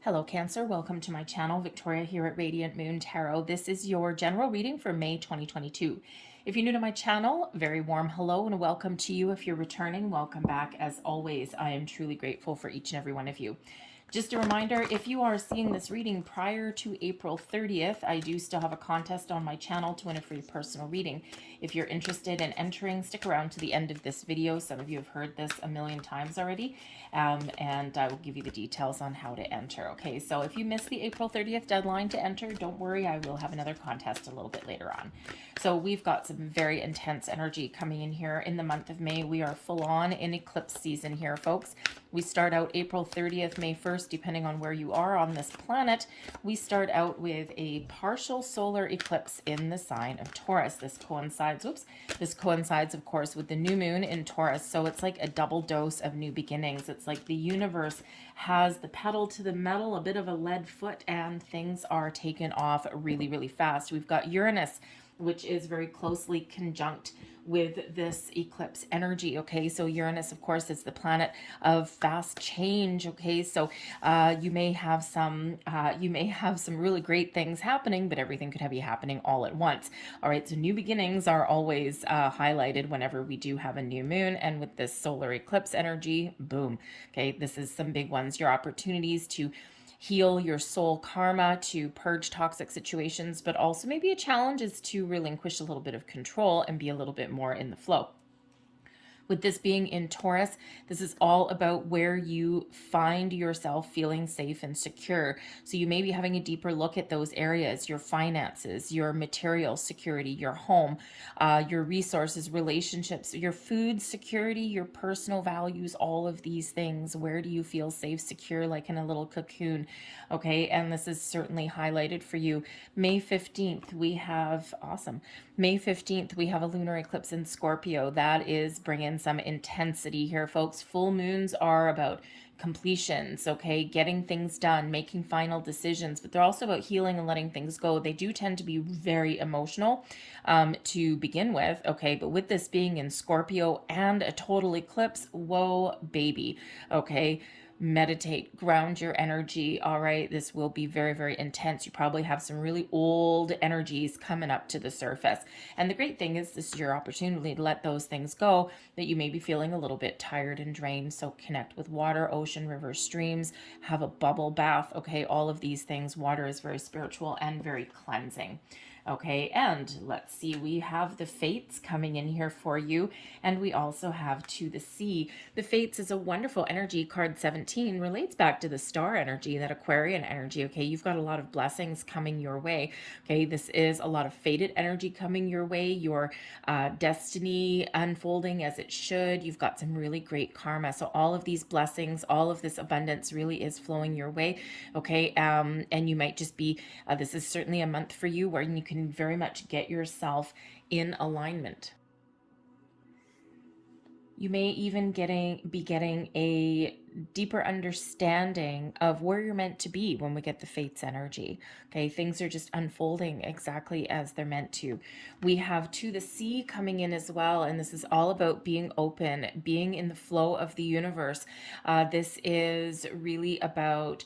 Hello Cancer, welcome to my channel. Victoria here at Radiant Moon Tarot. This is your general reading for May 2022. If you're new to my channel, very warm hello and welcome to you. If you're returning, welcome back. As always, I am truly grateful for each and every one of you. Just a reminder, if you are seeing this reading prior to April 30th, I do still have a contest on my channel to win a free personal reading. If you're interested in entering, stick around to the end of this video. Some of you have heard this a million times already, and I will give you the details on how to enter. Okay, so if you missed the April 30th deadline to enter, don't worry, I will have another contest a little bit later on. So we've got some very intense energy coming in here in the month of May. We are full on in eclipse season here, folks. We start out April 30th, May 1st, depending on where you are on this planet. We start out with a partial solar eclipse in the sign of Taurus. This coincides, of course, with the new moon in Taurus. So it's like a double dose of new beginnings. It's like the universe has the pedal to the metal, a bit of a lead foot, and things are taken off really, really fast. We've got Uranus, which is very closely conjunct with this eclipse energy. Okay, so Uranus, of course, is the planet of fast change. Okay, so you may have some really great things happening, but everything could be happening all at once. All right, so new beginnings are always highlighted whenever we do have a new moon, and with this solar eclipse energy, boom. Okay, this is some big ones. Your opportunities to heal your soul karma, to purge toxic situations, but also maybe a challenge is to relinquish a little bit of control and be a little bit more in the flow. With this being in Taurus, this is all about where you find yourself feeling safe and secure. So you may be having a deeper look at those areas, your finances, your material security, your home, your resources, relationships, your food security, your personal values, all of these things. Where do you feel safe, secure, like in a little cocoon? Okay, and this is certainly highlighted for you. May 15th, we have, May 15th, we have a lunar eclipse in Scorpio. That is bringing some intensity here, folks. Full moons are about completions, okay, getting things done, making final decisions, but they're also about healing and letting things go. They do tend to be very emotional to begin with, okay, but with this being in Scorpio and a total eclipse, whoa, baby, okay. Meditate, ground your energy. All right, this will be very, very intense. You probably have some really old energies coming up to the surface, and the great thing is this is your opportunity to let those things go that you may be feeling a little bit tired and drained. So connect with water, ocean, rivers, streams, have a bubble bath. Okay, all of these things. Water is very spiritual and very cleansing. Okay, and let's see, we have the Fates coming in here for you, and we also have To the Sea. The Fates is a wonderful energy. Card 17 relates back to the star energy, that Aquarian energy. Okay, you've got a lot of blessings coming your way. Okay, this is a lot of fated energy coming your way, your destiny unfolding as it should. You've got some really great karma. So all of these blessings, all of this abundance really is flowing your way. Okay, and you might just be, this is certainly a month for you where you can very much get yourself in alignment. You may even be getting a deeper understanding of where you're meant to be when we get the Fates energy. Okay, things are just unfolding exactly as they're meant to. We have To the Sea coming in as well, and this is all about being open, being in the flow of the universe. This is really about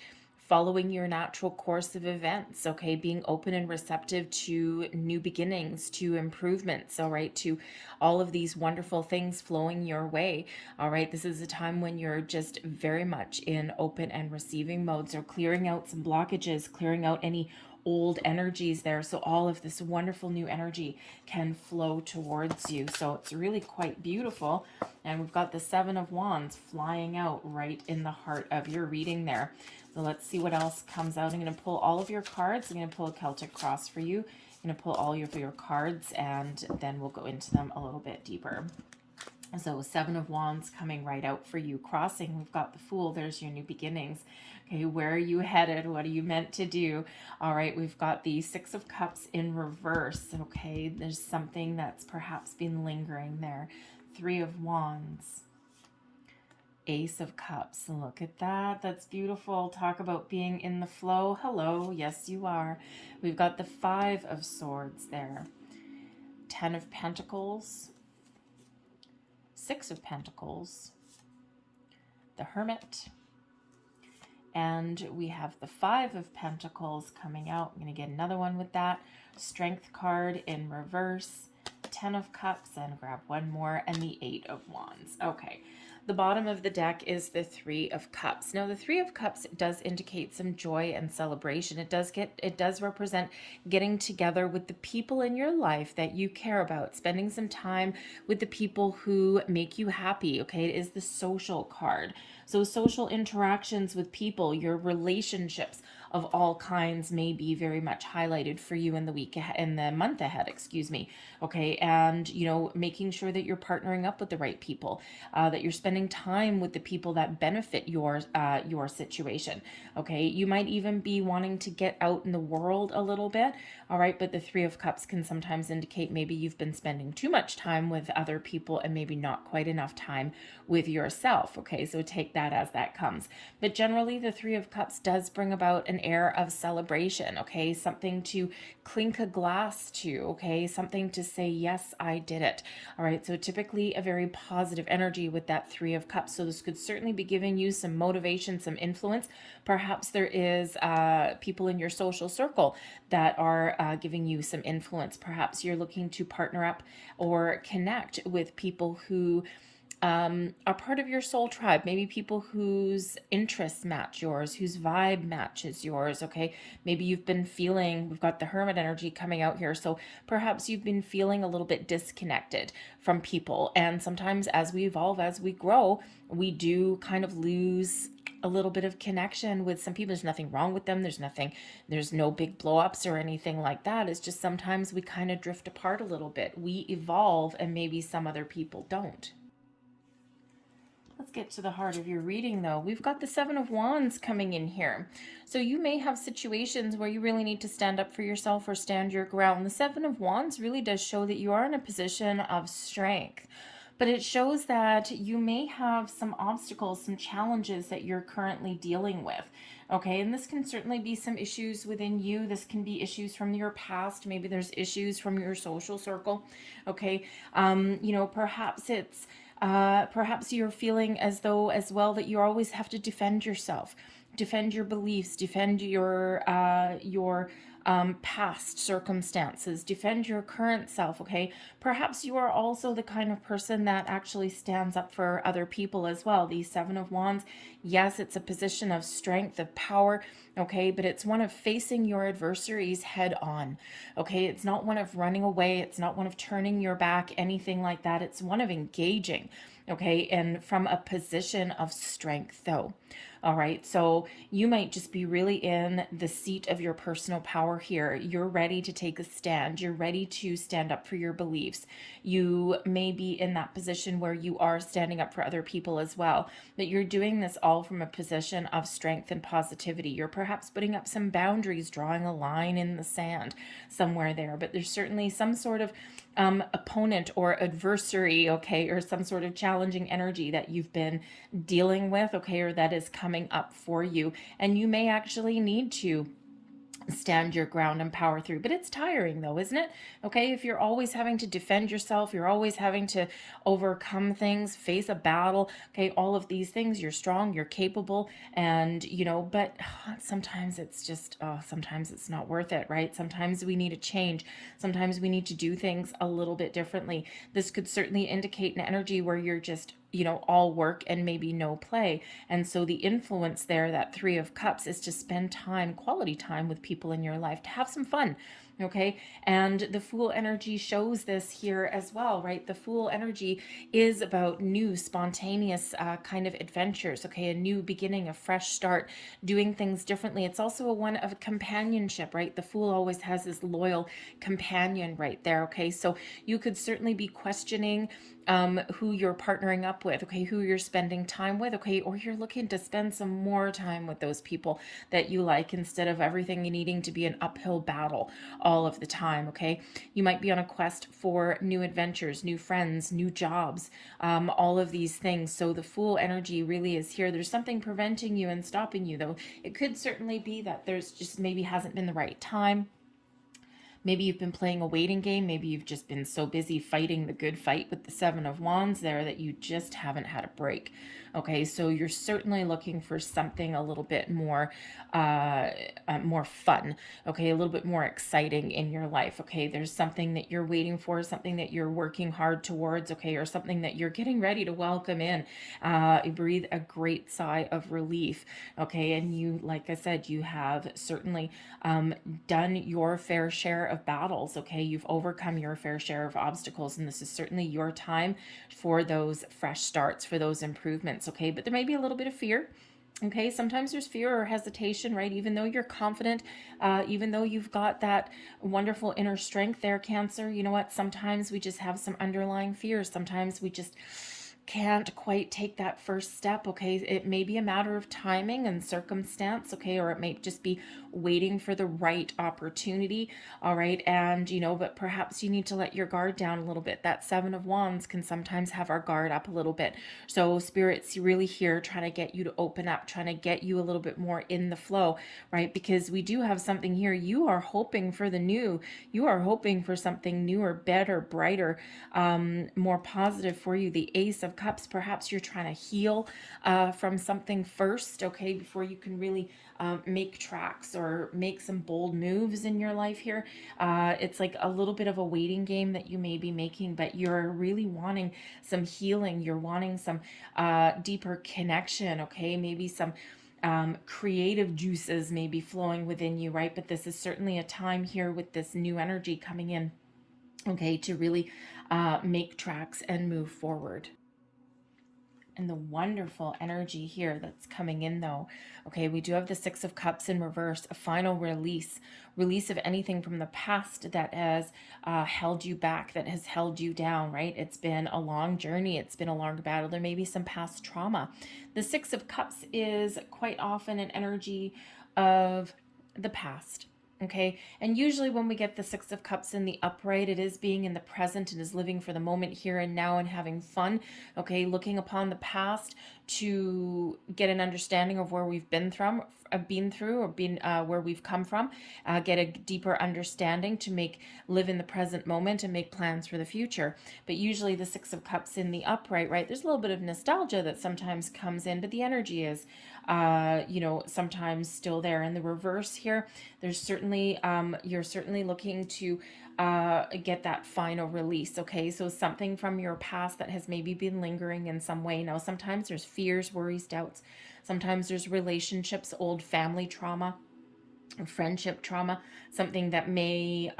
following your natural course of events, okay, being open and receptive to new beginnings, to improvements, all right, to all of these wonderful things flowing your way. All right, this is a time when you're just very much in open and receiving mode, so clearing out some blockages, clearing out any old energies there, so all of this wonderful new energy can flow towards you. So it's really quite beautiful, and we've got the Seven of Wands flying out right in the heart of your reading there. So let's see what else comes out. I'm going to pull all of your cards. I'm going to pull a Celtic cross for you. I'm going to pull all of your cards, and then we'll go into them a little bit deeper. So Seven of Wands coming right out for you. Crossing, we've got the Fool. There's your new beginnings. Okay, where are you headed? What are you meant to do? All right, we've got the Six of Cups in reverse. Okay, there's something that's perhaps been lingering there. Three of Wands. Ace of Cups. Look at that. That's beautiful. Talk about being in the flow. Hello. Yes, you are. We've got the Five of Swords there. Ten of Pentacles. Six of Pentacles. The Hermit. And we have the Five of Pentacles coming out. I'm going to get another one with that. Strength card in reverse. 10 of Cups, and grab one more, and the 8 of Wands. Okay. The bottom of the deck is the Three of Cups. Now, the Three of Cups does indicate some joy and celebration. It does represent getting together with the people in your life that you care about, spending some time with the people who make you happy. Okay, it is the social card. So social interactions with people, your relationships of all kinds may be very much highlighted for you in the week ahead, in the month ahead, excuse me. Okay, and making sure that you're partnering up with the right people, that you're spending time with the people that benefit your situation. Okay, you might even be wanting to get out in the world a little bit. All right, but the Three of Cups can sometimes indicate maybe you've been spending too much time with other people and maybe not quite enough time with yourself. Okay, so take that as that comes. But generally, the Three of Cups does bring about an air of celebration. Okay, something to clink a glass to. Okay, something to say, yes, I did it. All right, so typically a very positive energy with that Three of Cups. So this could certainly be giving you some motivation, some influence. Perhaps there is people in your social circle that are giving you some influence. Perhaps you're looking to partner up or connect with people who are part of your soul tribe, maybe people whose interests match yours, whose vibe matches yours. Okay, maybe you've been feeling, we've got the Hermit energy coming out here, so perhaps you've been feeling a little bit disconnected from people, and sometimes as we evolve, as we grow, we do kind of lose a little bit of connection with some people. There's nothing wrong with them, there's no big blow ups or anything like that. It's just sometimes we kind of drift apart a little bit, we evolve, and maybe some other people don't. Let's get to the heart of your reading, though. We've got the Seven of Wands coming in here. So you may have situations where you really need to stand up for yourself or stand your ground. The Seven of Wands really does show that you are in a position of strength. But it shows that you may have some obstacles, some challenges that you're currently dealing with. Okay, and this can certainly be some issues within you. This can be issues from your past. Maybe there's issues from your social circle. Okay, perhaps it's perhaps you're feeling as though as well that you always have to defend yourself, defend your beliefs, defend your past circumstances, defend your current self. Okay, perhaps you are also the kind of person that actually stands up for other people as well. The Seven of Wands, yes, it's a position of strength, of power. Okay, but it's one of facing your adversaries head on. Okay, it's not one of running away, it's not one of turning your back, anything like that. It's one of engaging. Okay, and from a position of strength, though. All right, so you might just be really in the seat of your personal power here. You're ready to take a stand. You're ready to stand up for your beliefs. You may be in that position where you are standing up for other people as well, but you're doing this all from a position of strength and positivity. You're perhaps putting up some boundaries, drawing a line in the sand somewhere there, but there's certainly some sort of opponent or adversary, okay, or some sort of challenging energy that you've been dealing with, okay, or that is coming up for you. And you may actually need to stand your ground and power through. But it's tiring though, isn't it? Okay, if you're always having to defend yourself, you're always having to overcome things, face a battle, okay, all of these things, you're strong, you're capable, and but sometimes it's just, sometimes it's not worth it, right? Sometimes we need a change. Sometimes we need to do things a little bit differently. This could certainly indicate an energy where you're just all work and maybe no play. And so the influence there, that Three of Cups, is to spend time, quality time with people in your life, to have some fun. Okay, and the Fool energy shows this here as well, right? The Fool energy is about new, spontaneous kind of adventures, okay? A new beginning, a fresh start, doing things differently. It's also a one of companionship, right? The Fool always has this loyal companion right there, okay? So you could certainly be questioning who you're partnering up with, okay, who you're spending time with, okay, or you're looking to spend some more time with those people that you like instead of everything needing to be an uphill battle all of the time, okay? You might be on a quest for new adventures, new friends, new jobs, all of these things. So the Fool energy really is here. There's something preventing you and stopping you, though. It could certainly be that there's just maybe hasn't been the right time. Maybe you've been playing a waiting game. Maybe you've just been so busy fighting the good fight with the Seven of Wands there that you just haven't had a break. Okay, so you're certainly looking for something a little bit more fun. Okay, a little bit more exciting in your life. Okay, there's something that you're waiting for, something that you're working hard towards. Okay, or something that you're getting ready to welcome in. You breathe a great sigh of relief. Okay, and you, like I said, you have certainly done your fair share of battles. Okay, you've overcome your fair share of obstacles, and this is certainly your time for those fresh starts, for those improvements. Okay, but there may be a little bit of fear. Okay, sometimes there's fear or hesitation, right? Even though you're confident, even though you've got that wonderful inner strength there, Cancer, you know what? Sometimes we just have some underlying fears. Sometimes we just can't quite take that first step. Okay, it may be a matter of timing and circumstance. Okay, or it may just be waiting for the right opportunity. All right, and but perhaps you need to let your guard down a little bit. That Seven of Wands can sometimes have our guard up a little bit. So Spirit's really here trying to get you to open up, trying to get you a little bit more in the flow, right? Because we do have something here. You are hoping for the new. You are hoping for something newer, better, brighter, more positive for you. The Ace of Cups, perhaps you're trying to heal from something first, okay, before you can really make tracks or make some bold moves in your life here. It's like a little bit of a waiting game that you may be making, but you're really wanting some healing. You're wanting some deeper connection, okay, maybe some creative juices may be flowing within you, right? But this is certainly a time here with this new energy coming in, okay, to really make tracks and move forward. And the wonderful energy here that's coming in, though, okay, we do have the Six of Cups in reverse, a final release of anything from the past that has held you back, that has held you down, right? It's been a long journey, it's been a long battle. There may be some past trauma. The Six of Cups is quite often an energy of the past. Okay, and usually when we get the Six of Cups in the upright, it is being in the present and is living for the moment here and now and having fun. Okay, looking upon the past to get an understanding of where we've been from, where we've come from, get a deeper understanding to live in the present moment and make plans for the future. But usually the Six of Cups in the upright, right? There's a little bit of nostalgia that sometimes comes in, but the energy is sometimes still there. In the reverse here, there's certainly you're certainly looking to get that final release. Okay, so something from your past that has maybe been lingering in some way. Now, sometimes there's fears, worries, doubts. Sometimes there's relationships, old family trauma, friendship trauma, something that may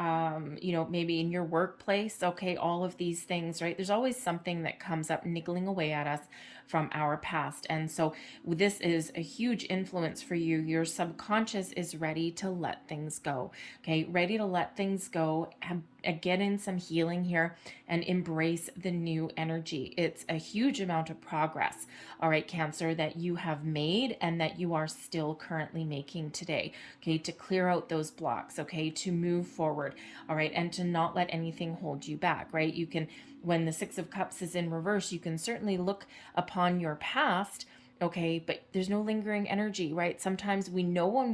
maybe in your workplace. Okay, all of these things, right? There's always something that comes up niggling away at us from our past. And so this is a huge influence for you. Your subconscious is ready to let things go. Okay, ready to let things go and get in some healing here and embrace the new energy. It's a huge amount of progress, all right, Cancer, that you have made and that you are still currently making today. Okay, to clear out those blocks, okay, to move forward, all right, and to not let anything hold you back, right? You can, when the Six of Cups is in reverse, you can certainly look upon your past, okay, but there's no lingering energy, right? Sometimes we know when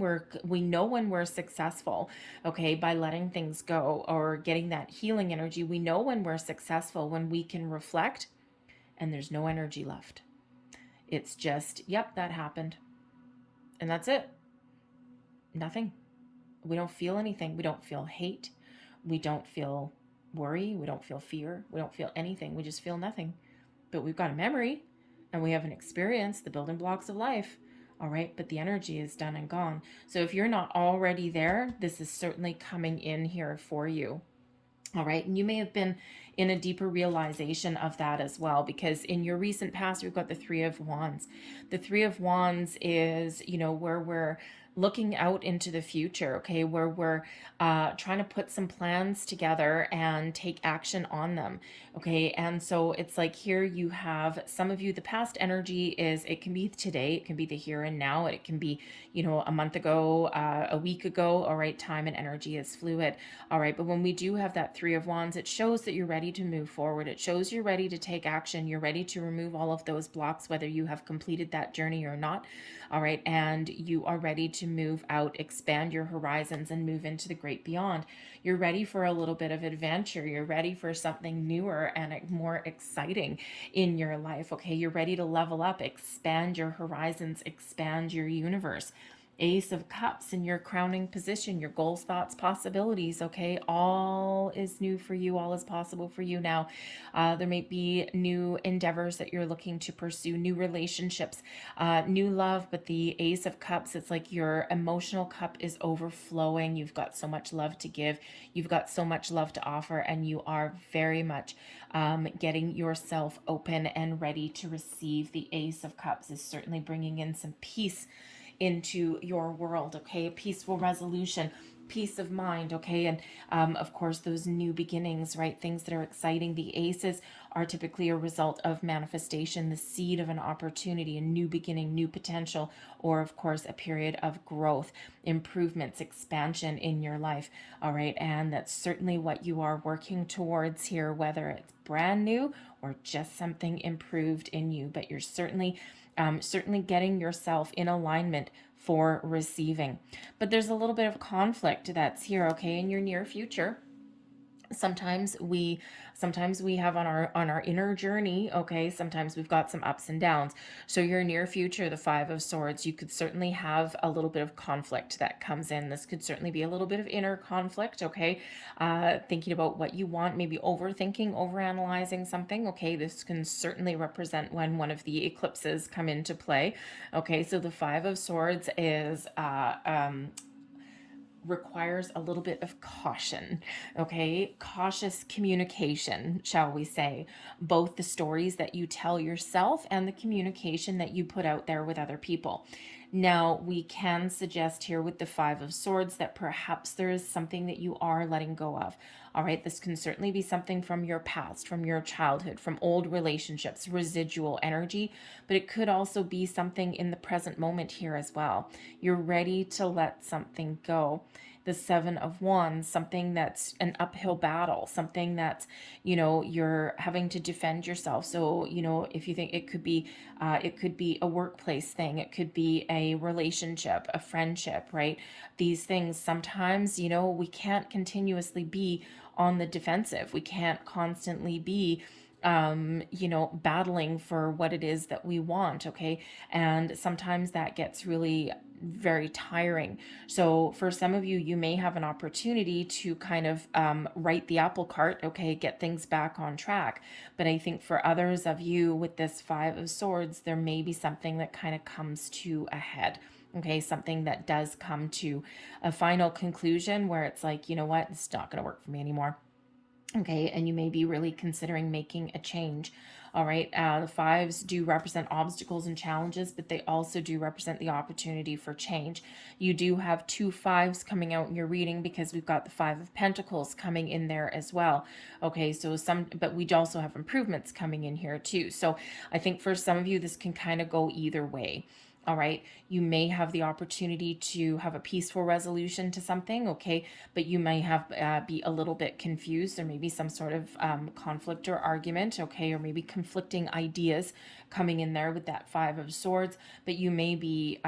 we're successful, okay, by letting things go or getting that healing energy. We know when we're successful when we can reflect and there's no energy left. It's just, yep, that happened. And that's it. Nothing. We don't feel anything. We don't feel hate. We don't feel worry. We don't feel fear. We don't feel anything. We just feel nothing. But we've got a memory and we have an experience, the building blocks of life. All right, but the energy is done and gone. So if you're not already there, this is certainly coming in here for you. All right, and you may have been in a deeper realization of that as well, because in your recent past, we've got the Three of Wands. The Three of Wands is, where we're looking out into the future, okay, where we're trying to put some plans together and take action on them, okay. And so it's like here you have some of you, the past energy is, it can be today, it can be the here and now, it can be, a month ago, a week ago, all right. Time and energy is fluid, all right. But when we do have that Three of Wands, it shows that you're ready to move forward. It shows you're ready to take action. You're ready to remove all of those blocks, whether you have completed that journey or not, all right. And you are ready to move out, expand your horizons, and move into the great beyond. You're ready for a little bit of adventure. You're ready for something newer and more exciting in your life. Okay, you're ready to level up, expand your horizons, expand your universe. Ace of Cups in your crowning position, your goals, thoughts, possibilities. Okay, all is new for you, all is possible for you now. There may be new endeavors that you're looking to pursue, new relationships, new love. But the Ace of Cups, it's like your emotional cup is overflowing. You've got so much love to give, you've got so much love to offer, and you are very much getting yourself open and ready to receive. The Ace of Cups is certainly bringing in some peace into your world. Okay, a peaceful resolution, peace of mind. Okay, and of course those new beginnings, right? Things that are exciting. The aces are typically a result of manifestation, the seed of an opportunity, a new beginning, new potential, or of course a period of growth, improvements, expansion in your life. All right, and that's certainly what you are working towards here, whether it's brand new or just something improved in you. But you're certainly getting yourself in alignment for receiving. But there's a little bit of conflict that's here, okay, in your near future. Sometimes we have on our inner journey, okay, sometimes we've got some ups and downs. So your near future, the Five of Swords, you could certainly have a little bit of conflict that comes in. This could certainly be a little bit of inner conflict, okay, thinking about what you want, maybe overthinking, overanalyzing something. Okay, this can certainly represent when one of the eclipses come into play. Okay, so the Five of Swords is requires a little bit of caution, okay? Cautious communication, shall we say. Both the stories that you tell yourself and the communication that you put out there with other people. Now, we can suggest here with the Five of Swords that perhaps there is something that you are letting go of. All right, this can certainly be something from your past, from your childhood, from old relationships, residual energy, but it could also be something in the present moment here as well. You're ready to let something go. The Seven of Wands, something that's an uphill battle, something that's, you're having to defend yourself. So, if you think it could be a workplace thing, it could be a relationship, a friendship, right? These things sometimes, we can't continuously be on the defensive. We can't constantly be battling for what it is that we want. Okay. And sometimes that gets really very tiring. So for some of you, you may have an opportunity to kind of right the apple cart, okay, get things back on track. But I think for others of you with this Five of Swords, there may be something that kind of comes to a head. Okay, something that does come to a final conclusion where it's like, you know what, it's not going to work for me anymore. Okay, and you may be really considering making a change. All right, the fives do represent obstacles and challenges, but they also do represent the opportunity for change. You do have two fives coming out in your reading because we've got the Five of Pentacles coming in there as well. Okay, so but we also have improvements coming in here too. So I think for some of you, this can kind of go either way. All right, you may have the opportunity to have a peaceful resolution to something, okay, but you may have be a little bit confused. There may be some sort of conflict or argument, okay, or maybe conflicting ideas coming in there with that Five of Swords, but you may be,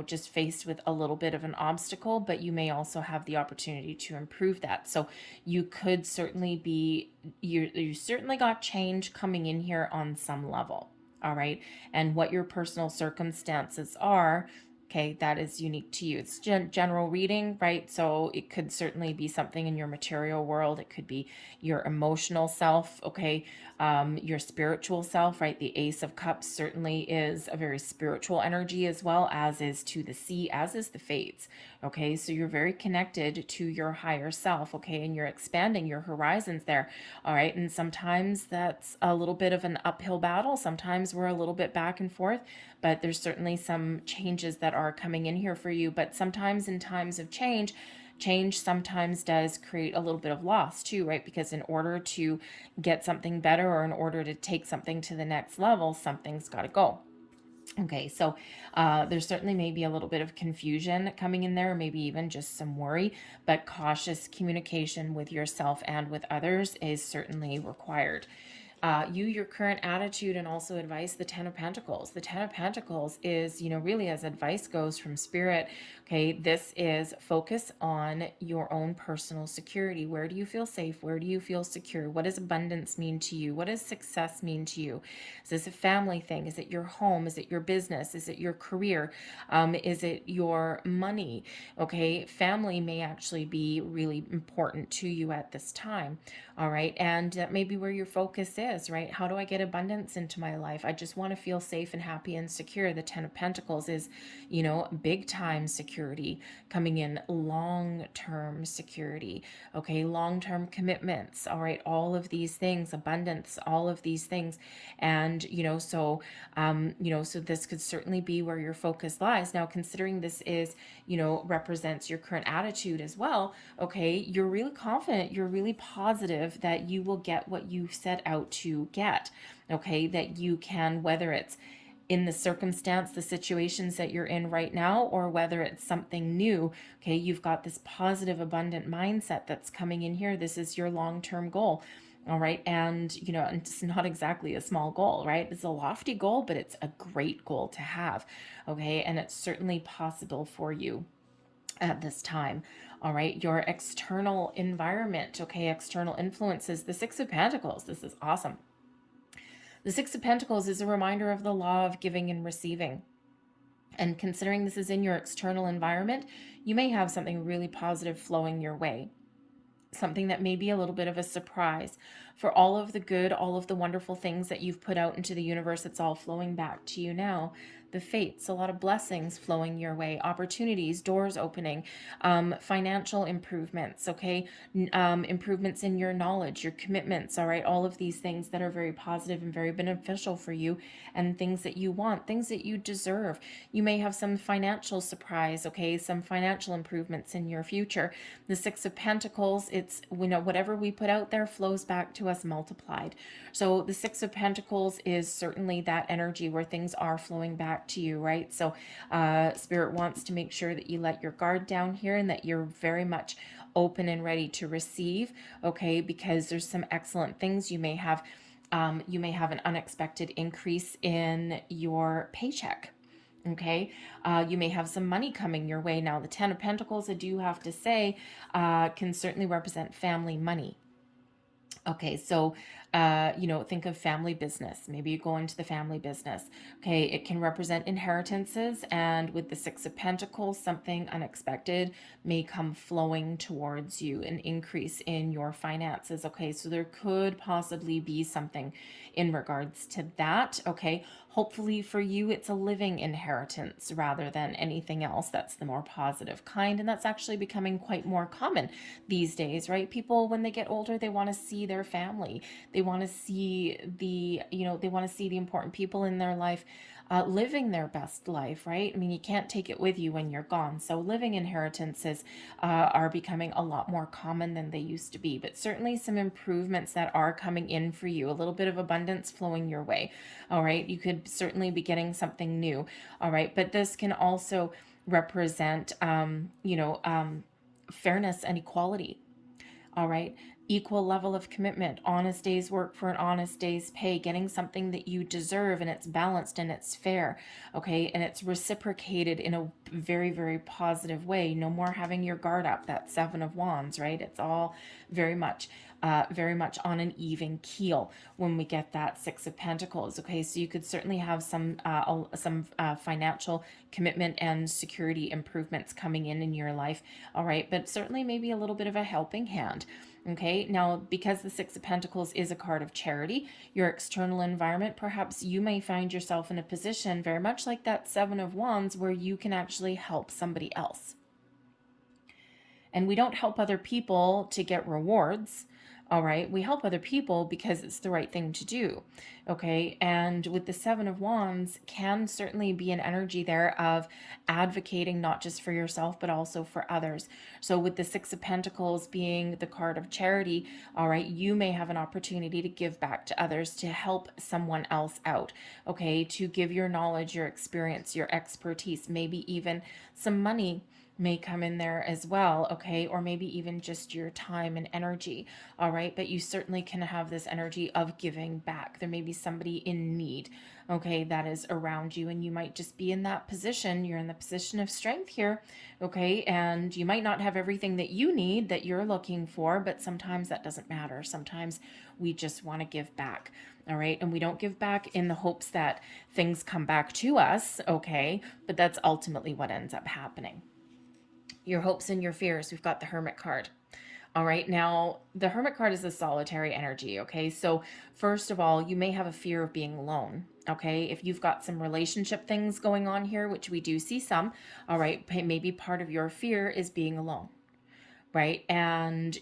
just faced with a little bit of an obstacle, but you may also have the opportunity to improve that. So you could certainly be, you certainly got change coming in here on some level. All right. And what your personal circumstances are, okay, that is unique to you. It's general reading, right? So it could certainly be something in your material world. It could be your emotional self, okay, your spiritual self, right? The Ace of Cups certainly is a very spiritual energy, as well as is to the sea, as is the Fates, okay? So you're very connected to your higher self, okay? And you're expanding your horizons there, all right? And sometimes that's a little bit of an uphill battle. Sometimes we're a little bit back and forth, but there's certainly some changes that are coming in here for you. But sometimes in times of change sometimes does create a little bit of loss too, right? Because in order to get something better, or in order to take something to the next level, something's got to go. Okay, so there certainly may be a little bit of confusion coming in there, maybe even just some worry, but cautious communication with yourself and with others is certainly required. Your current attitude, and also advice, the Ten of Pentacles. The Ten of Pentacles is, really as advice goes from Spirit, okay, this is focus on your own personal security. Where do you feel safe? Where do you feel secure? What does abundance mean to you? What does success mean to you? Is this a family thing? Is it your home? Is it your business? Is it your career? Is it your money? Okay, family may actually be really important to you at this time. All right, and that may be where your focus is, right? How do I get abundance into my life? I just want to feel safe and happy and secure. The Ten of Pentacles is, big time security coming in, long term security, okay, long term commitments, all right, all of these things, abundance, all of these things. And, so this could certainly be where your focus lies. Now, considering this is, represents your current attitude as well, okay, you're really confident, you're really positive that you will get what you set out to get, okay, that you can, whether it's in the circumstance, the situations that you're in right now, or whether it's something new, okay, you've got this positive, abundant mindset that's coming in here. This is your long-term goal. All right. And, it's not exactly a small goal, right? It's a lofty goal, but it's a great goal to have. Okay. And it's certainly possible for you at this time. All right, your external environment, okay, external influences, the Six of Pentacles. This is awesome. The Six of Pentacles is a reminder of the law of giving and receiving. And considering this is in your external environment, you may have something really positive flowing your way. Something that may be a little bit of a surprise. For all of the good, all of the wonderful things that you've put out into the universe, it's all flowing back to you now. The fates, a lot of blessings flowing your way, opportunities, doors opening, financial improvements, okay, improvements in your knowledge, your commitments, all right, all of these things that are very positive and very beneficial for you, and things that you want, things that you deserve. You may have some financial surprise, okay, some financial improvements in your future. The Six of Pentacles, it's, whatever we put out there flows back to us multiplied. So the Six of Pentacles is certainly that energy where things are flowing back to you, right? So Spirit wants to make sure that you let your guard down here and that you're very much open and ready to receive, okay? Because there's some excellent things. You may have an unexpected increase in your paycheck. Okay, you may have some money coming your way. Now, the Ten of Pentacles, I do have to say, can certainly represent family money. Okay, so, think of family business. Maybe you go into the family business. Okay, it can represent inheritances, and with the Six of Pentacles, something unexpected may come flowing towards you, an increase in your finances. Okay, so there could possibly be something in regards to that. Okay, hopefully for you, it's a living inheritance rather than anything else. That's the more positive kind, and that's actually becoming quite more common these days, right? People, when they get older, they want to see their family. They want to see they want to see the important people in their life living their best life, right? I mean, you can't take it with you when you're gone. So living inheritances are becoming a lot more common than they used to be, but certainly some improvements that are coming in for you, a little bit of abundance flowing your way. All right. You could certainly be getting something new. All right. But this can also represent, fairness and equality. All right. Equal level of commitment, honest day's work for an honest day's pay, getting something that you deserve, and it's balanced and it's fair. Okay. And it's reciprocated in a very, very positive way. No more having your guard up. That Seven of Wands, right? It's all very much on an even keel when we get that Six of Pentacles. Okay, so you could certainly have some financial commitment and security improvements coming in your life. All right, but certainly maybe a little bit of a helping hand. Okay, now because the Six of Pentacles is a card of charity, your external environment, perhaps you may find yourself in a position very much like that Seven of Wands where you can actually help somebody else. And we don't help other people to get rewards. All right. We help other people because it's the right thing to do. Okay. And with the Seven of Wands can certainly be an energy there of advocating not just for yourself, but also for others. So with the Six of Pentacles being the card of charity, all right, you may have an opportunity to give back to others, to help someone else out. Okay. To give your knowledge, your experience, your expertise, maybe even some money, may come in there as well, okay? Or maybe even just your time and energy, all right? But you certainly can have this energy of giving back. There may be somebody in need, okay, that is around you, and you might just be in that position. You're in the position of strength here, okay? And you might not have everything that you need, that you're looking for, but sometimes that doesn't matter. Sometimes we just want to give back. All right. And we don't give back in the hopes that things come back to us. Okay. But that's ultimately what ends up happening. Your hopes and your fears. We've got the Hermit card. All right. Now, the Hermit card is a solitary energy. Okay. So, first of all, you may have a fear of being alone. Okay. If you've got some relationship things going on here, which we do see some, all right, maybe part of your fear is being alone. Right. And,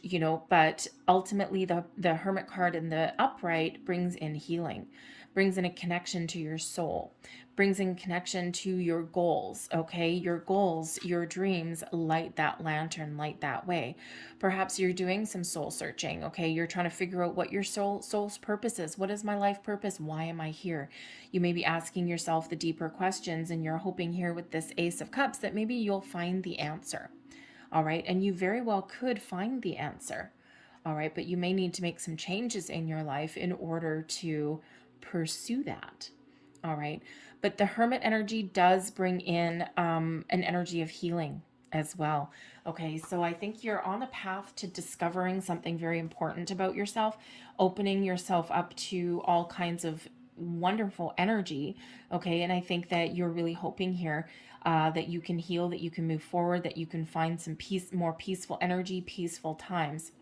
but ultimately the Hermit card in the upright brings in healing, brings in a connection to your soul, brings in connection to your goals. Okay. Your goals, your dreams, light that lantern, light that way. Perhaps you're doing some soul searching. Okay. You're trying to figure out what your soul's purpose is. What is my life purpose? Why am I here? You may be asking yourself the deeper questions, and you're hoping here with this Ace of Cups that maybe you'll find the answer. All right. And you very well could find the answer. All right. But you may need to make some changes in your life in order to pursue that. All right. But the Hermit energy does bring in an energy of healing as well. Okay. So I think you're on the path to discovering something very important about yourself, opening yourself up to all kinds of wonderful energy. Okay. And I think that you're really hoping here that you can heal, that you can move forward, that you can find some peace, more peaceful energy, peaceful times.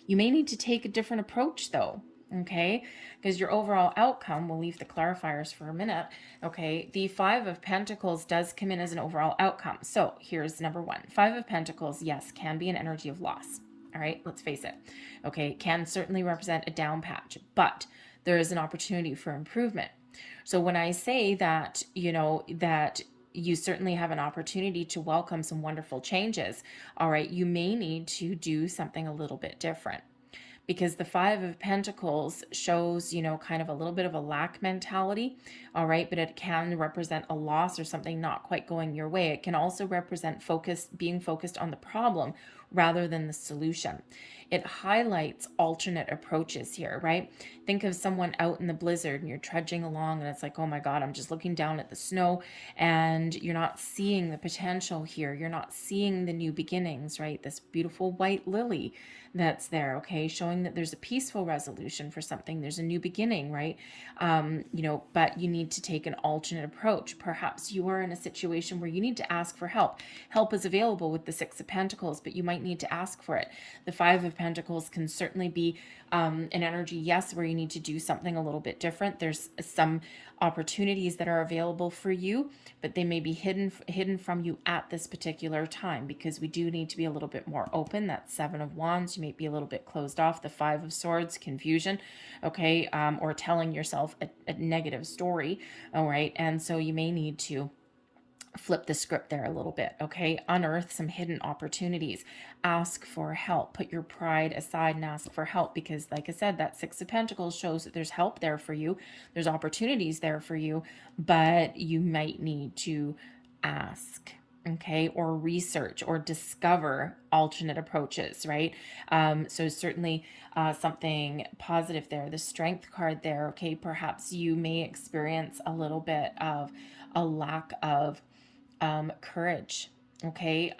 You may need to take a different approach though, okay? Because your overall outcome, we'll leave the clarifiers for a minute, okay? The Five of Pentacles does come in as an overall outcome. So here's number one. Five of Pentacles, yes, can be an energy of loss. All right, let's face it. Okay, can certainly represent a down patch, but there is an opportunity for improvement. So when I say that, that you certainly have an opportunity to welcome some wonderful changes, all right, you may need to do something a little bit different. Because the Five of Pentacles shows, kind of a little bit of a lack mentality, all right, but it can represent a loss or something not quite going your way. It can also represent being focused on the problem rather than the solution. It highlights alternate approaches here, right? Think of someone out in the blizzard and you're trudging along and it's like, oh my God, I'm just looking down at the snow and you're not seeing the potential here. You're not seeing the new beginnings, right? This beautiful white lily that's there, okay, showing that there's a peaceful resolution for something. There's a new beginning, right? But you need to take an alternate approach. Perhaps you are in a situation where you need to ask for help. Help is available with the Six of Pentacles, but you might need to ask for it. The Five of Pentacles can certainly be an energy, yes, where you need to do something a little bit different. There's some opportunities that are available for you, but they may be hidden from you at this particular time, because we do need to be a little bit more open. That's Seven of Wands. You may be a little bit closed off. The Five of Swords, confusion, okay, or telling yourself a negative story, all right, and so you may need to flip the script there a little bit, okay? Unearth some hidden opportunities. Ask for help. Put your pride aside and ask for help, because like I said, that Six of Pentacles shows that there's help there for you. There's opportunities there for you, but you might need to ask, okay, or research or discover alternate approaches, right? So certainly something positive there. The Strength card there, okay, perhaps you may experience a little bit of a lack of courage. Okay.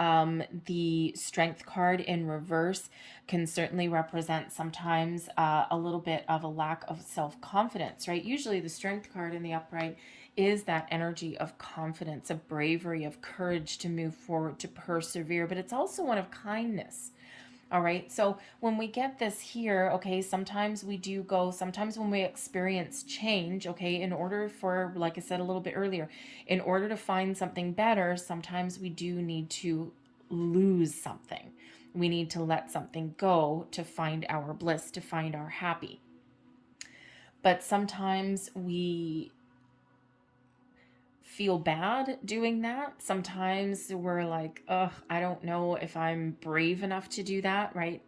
The Strength card in reverse can certainly represent sometimes a little bit of a lack of self-confidence, right? Usually the Strength card in the upright is that energy of confidence, of bravery, of courage to move forward, to persevere, but it's also one of kindness. All right. So when we get this here, okay, sometimes when we experience change, okay, in order for, like I said a little bit earlier, in order to find something better, sometimes we do need to lose something. We need to let something go to find our bliss, to find our happy. But sometimes we feel bad doing that. Sometimes we're like, ugh, I don't know if I'm brave enough to do that, right?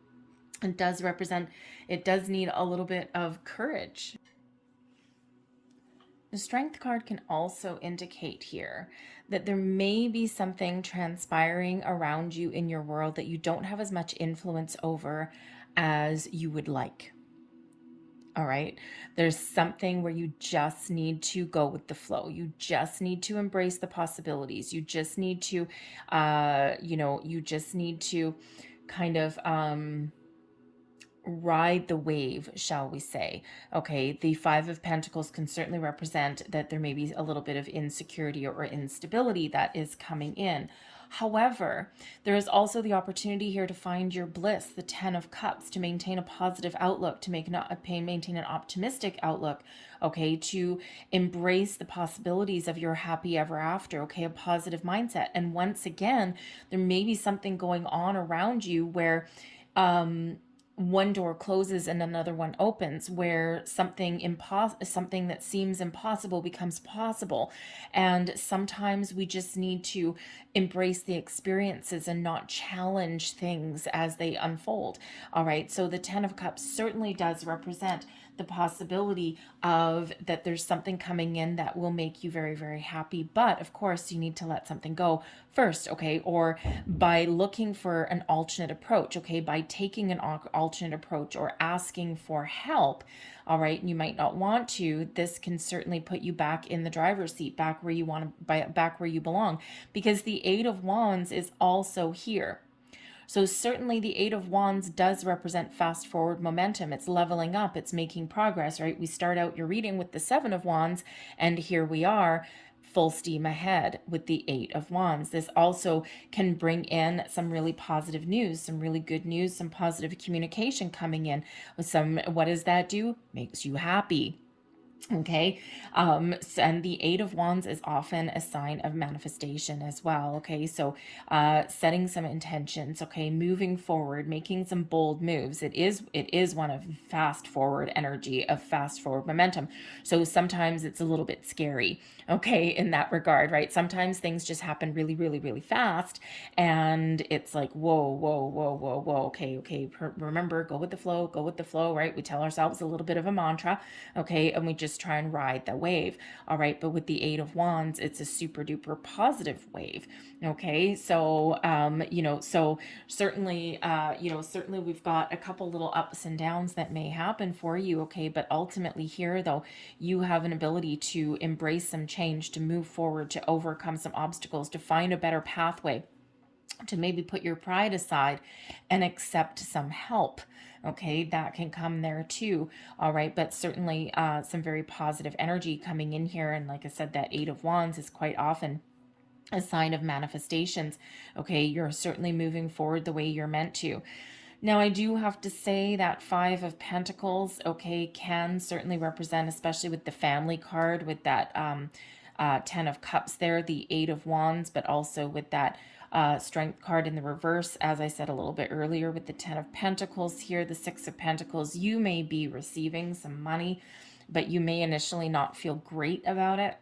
It does need a little bit of courage. The Strength card can also indicate here that there may be something transpiring around you in your world that you don't have as much influence over as you would like. All right. There's something where you just need to go with the flow. You just need to embrace the possibilities. You just need to, you just need to kind of, ride the wave, shall we say. Okay, the Five of Pentacles can certainly represent that there may be a little bit of insecurity or instability that is coming in. However, there is also the opportunity here to find your bliss, the Ten of Cups, to maintain a positive outlook, to maintain an optimistic outlook, okay, to embrace the possibilities of your happy ever after, okay, a positive mindset. And once again, there may be something going on around you where one door closes and another one opens, where something that seems impossible becomes possible. And sometimes we just need to embrace the experiences and not challenge things as they unfold. All right, so the Ten of Cups certainly does represent the possibility of that there's something coming in that will make you very, very happy. But of course, you need to let something go first, okay? Or by looking for an alternate approach, okay? By taking an alternate approach or asking for help, all right? You might not want to. This can certainly put you back in the driver's seat, back where you back where you belong, because the Eight of Wands is also here. So certainly the Eight of Wands does represent fast forward momentum. It's leveling up. It's making progress, right? We start out your reading with the Seven of Wands, and here we are, full steam ahead with the Eight of Wands. This also can bring in some really positive news, some really good news, some positive communication coming in. What does that do? Makes you happy. Okay. And the Eight of Wands is often a sign of manifestation as well. Okay. So, setting some intentions, okay, moving forward, making some bold moves. It is one of fast forward energy, of fast forward momentum. So sometimes it's a little bit scary, okay, in that regard, right? Sometimes things just happen really, really, really fast. And it's like, whoa, whoa, whoa, whoa, whoa. Okay. Remember, go with the flow, right? We tell ourselves a little bit of a mantra, okay, and we just try and ride the wave. All right, but with the Eight of Wands, it's a super duper positive wave. Okay, so so certainly certainly we've got a couple little ups and downs that may happen for you. Okay, but ultimately here though, you have an ability to embrace some change, to move forward, to overcome some obstacles, to find a better pathway, to maybe put your pride aside and accept some help. Okay, that can come there too. All right, but certainly some very positive energy coming in here. And like I said, that Eight of Wands is quite often a sign of manifestations. Okay, you're certainly moving forward the way you're meant to. Now, I do have to say that Five of Pentacles, okay, can certainly represent, especially with the family card, with that Ten of Cups there, the Eight of Wands, but also with that Strength card in the reverse, as I said a little bit earlier, with the Ten of Pentacles here, the Six of Pentacles. You may be receiving some money, but you may initially not feel great about it.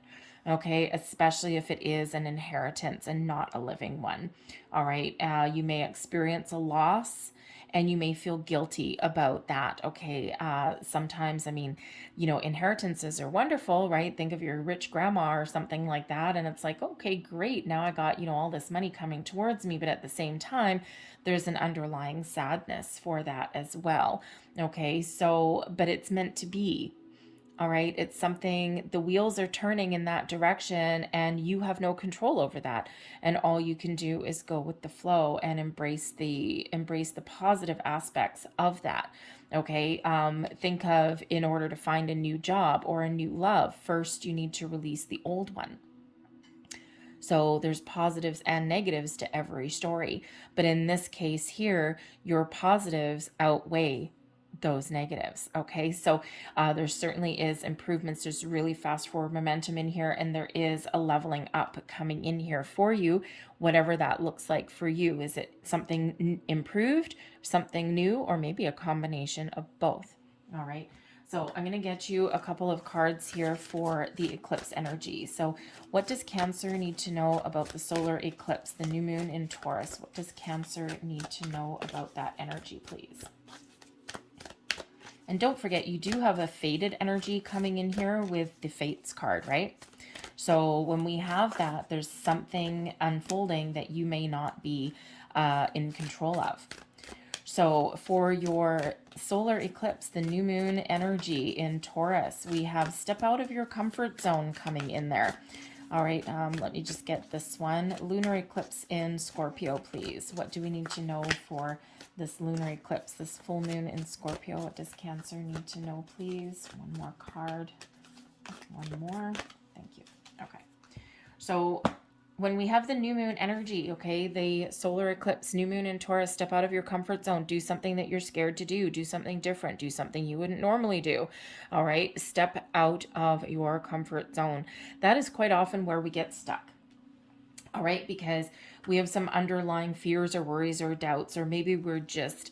Okay, especially if it is an inheritance and not a living one. All right, you may experience a loss and you may feel guilty about that. Okay, sometimes, I mean, inheritances are wonderful, right? Think of your rich grandma or something like that, and it's like, okay, great, now I got, all this money coming towards me, but at the same time, there's an underlying sadness for that as well. Okay, so, but it's meant to be. All right, it's something, the wheels are turning in that direction and you have no control over that. And all you can do is go with the flow and embrace the positive aspects of that. Okay, think of, in order to find a new job or a new love, first you need to release the old one. So there's positives and negatives to every story. But in this case here, your positives outweigh those negatives. Okay, so there certainly is improvements. There's really fast forward momentum in here, and there is a leveling up coming in here for you, whatever that looks like for you. Is it something improved, something new, or maybe a combination of both? All right, so I'm going to get you a couple of cards here for the eclipse energy. So what does Cancer need to know about the solar eclipse, the new moon in Taurus? What does Cancer need to know about that energy, please? And don't forget, you do have a fated energy coming in here with the Fates card, right? So when we have that, there's something unfolding that you may not be in control of. So for your solar eclipse, the new moon energy in Taurus, we have step out of your comfort zone coming in there. All right, let me just get this one. Lunar eclipse in Scorpio, please. What do we need to know for this lunar eclipse, this full moon in Scorpio? What does Cancer need to know, please? One more card. One more. Thank you. Okay. So when we have the new moon energy, okay, the solar eclipse, new moon in Taurus, step out of your comfort zone, do something that you're scared to do something different, do something you wouldn't normally do. All right, step out of your comfort zone. That is quite often where we get stuck. All right, because we have some underlying fears or worries or doubts, or maybe we're just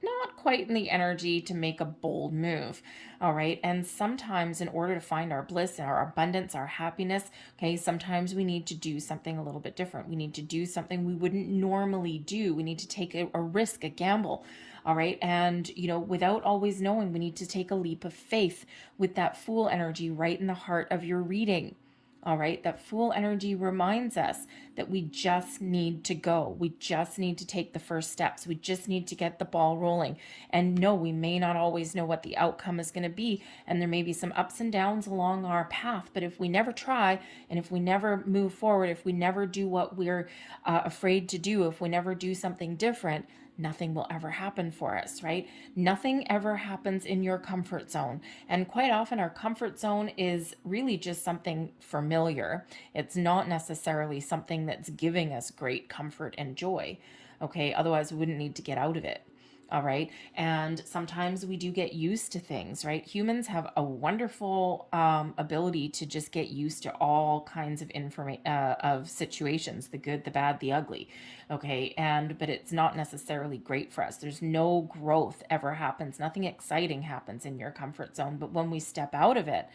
not quite in the energy to make a bold move. All right. And sometimes in order to find our bliss, our abundance, our happiness, okay, sometimes we need to do something a little bit different. We need to do something we wouldn't normally do. We need to take a risk, a gamble. All right. And, you know, without always knowing, we need to take a leap of faith with that Fool energy right in the heart of your reading. All right, that Fool energy reminds us that we just need to go. We just need to take the first steps. We just need to get the ball rolling. And no, we may not always know what the outcome is going to be. And there may be some ups and downs along our path. But if we never try, and if we never move forward, if we never do what we're afraid to do, if we never do something different, nothing will ever happen for us, right? Nothing ever happens in your comfort zone. And quite often our comfort zone is really just something familiar. It's not necessarily something that's giving us great comfort and joy. Okay, otherwise we wouldn't need to get out of it. All right. And sometimes we do get used to things, right? Humans have a wonderful ability to just get used to all kinds of of situations, the good, the bad, the ugly. Okay. But it's not necessarily great for us. There's no growth ever happens. Nothing exciting happens in your comfort zone. But when we step out of it,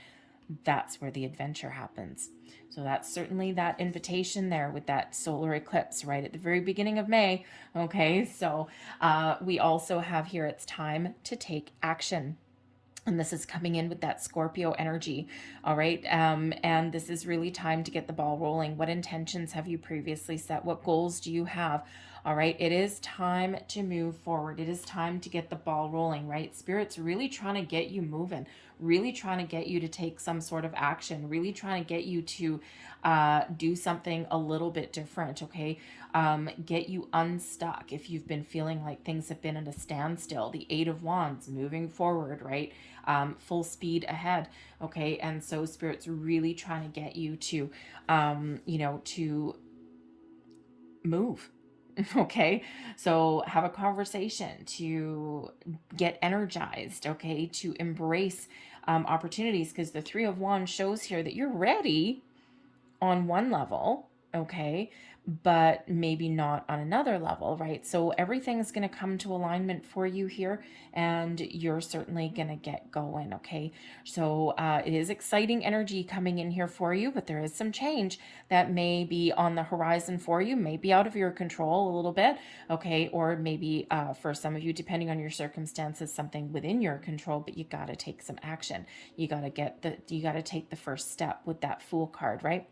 that's where the adventure happens. So that's certainly that invitation there with that solar eclipse right at the very beginning of May. Okay, so we also have here, it's time to take action. And this is coming in with that Scorpio energy. All right. And this is really time to get the ball rolling. What intentions have you previously set? What goals do you have? All right. It is time to move forward. It is time to get the ball rolling, right? Spirit's really trying to get you moving, really trying to get you to take some sort of action, really trying to get you to do something a little bit different. Okay. Get you unstuck if you've been feeling like things have been at a standstill. The Eight of Wands, moving forward, right? Full speed ahead. Okay. And so Spirit's really trying to get you to, to move. Okay. So have a conversation, to get energized. Okay. To embrace opportunities, because the Three of Wands shows here that you're ready on one level. Okay. But maybe not on another level, right? So everything's going to come to alignment for you here, and you're certainly going to get going, okay? So it is exciting energy coming in here for you, but there is some change that may be on the horizon for you, may be out of your control a little bit, okay? Or maybe for some of you, depending on your circumstances, something within your control, but you got to take some action. You got to take the first step with that Fool card, right?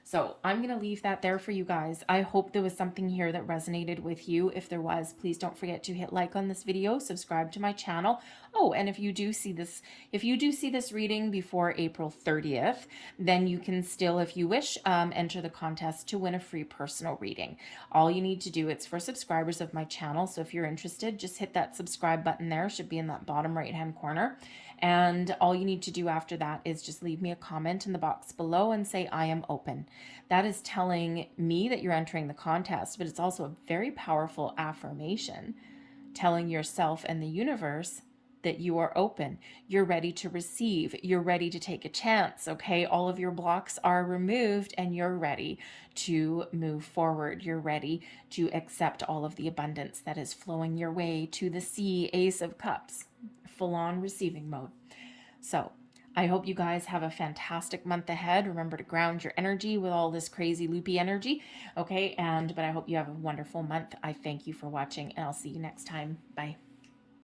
So I'm going to leave that there for you guys. I hope there was something here that resonated with you. If there was, please don't forget to hit like on this video, subscribe to my channel. Oh, and if you do see this reading before April 30th, then you can still, if you wish, enter the contest to win a free personal reading. All you need to do, it's for subscribers of my channel. So if you're interested, just hit that subscribe button there. It should be in that bottom right-hand corner. And all you need to do after that is just leave me a comment in the box below and say, I am open. That is telling me that you're entering the contest, but it's also a very powerful affirmation telling yourself and the universe that you are open. You're ready to receive. You're ready to take a chance, okay? All of your blocks are removed and you're ready to move forward. You're ready to accept all of the abundance that is flowing your way to the sea. Ace of Cups, full-on receiving mode. So I hope you guys have a fantastic month ahead. Remember to ground your energy with all this crazy loopy energy, okay? But I hope you have a wonderful month. I thank you for watching, and I'll see you next time. Bye.